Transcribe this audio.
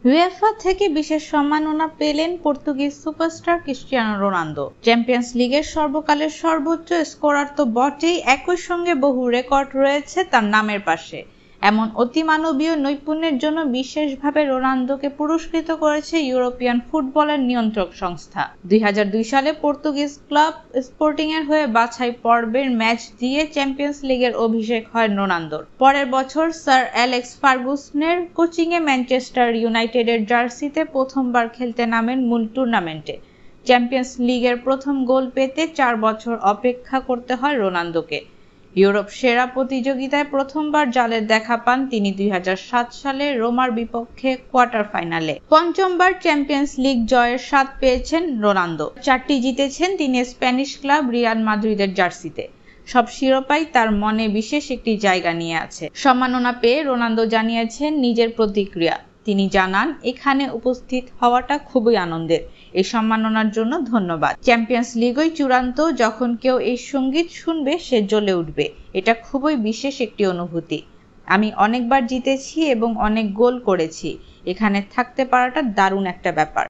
UEFA থেকে বিশেষ সম্মাননা পেলেন Portuguese superstar Cristiano Ronaldo. Champions লিগের সর্বকালের সর্বোচ্চ স্কোরার তো বটেই, একই সঙ্গে বহু রেকর্ড রয়েছে তার নামের পাশে। এমন অতিমানবীয় নৈপুণ্যের জন্য বিশেষভাবে রোনালদোকে পুরস্কৃত করেছে ইউরোপিয়ান ফুটবলের নিয়ন্ত্রক সংস্থা। 2002 সালে পর্তুগিজ ক্লাব স্পোর্টিংয়ের হয়ে বাছাই পর্বের ম্যাচ দিয়ে চ্যাম্পিয়ন্স লিগের অভিষেক হয় রোনালদোর। পরের বছর স্যার অ্যালেক্স ফার্গুসনের কোচিংয়ে ম্যানচেস্টার ইউনাইটেডের জার্সিতে প্রথমবার খেলতে নামেন মূল টুর্নামেন্টে। চ্যাম্পিয়ন্স লিগের প্রথম গোল পেতে 4 বছর অপেক্ষা করতে হয় রোনালদোকে। ইউরোপ সেরা প্রতিযোগিতায় প্রথমবার জালের দেখা পান তিনি 2007 সালে রোমার বিপক্ষে কোয়ার্টার ফাইনালে। পঞ্চমবার চ্যাম্পিয়ন্স লিগ জয়ের স্বাদ পেয়েছেন রোনালদো। 4টি জিতেছেন তিনি স্প্যানিশ ক্লাব রিয়াল মাদ্রিদের জার্সিতে। সব শিরোপাই তার মনে বিশেষ একটি জায়গা নিয়ে আছে। সম্মাননা পেয়ে রোনালদো জানিয়েছেন নিজের প্রতিক্রিয়া। তিনি জানান, এখানে উপস্থিত হওয়াটা খুবই আনন্দের। এই সম্মাননার জন্য ধন্যবাদ। চ্যাম্পিয়ন্স লিগই চূড়ান্ত, যখন কেউ এই সঙ্গীত শুনবে সে জ্বলে উঠবে। এটা খুবই বিশেষ একটি অনুভূতি। আমি অনেকবার জিতেছি এবং অনেক গোল করেছি। এখানে থাকতে পারাটা দারুণ একটা ব্যাপার।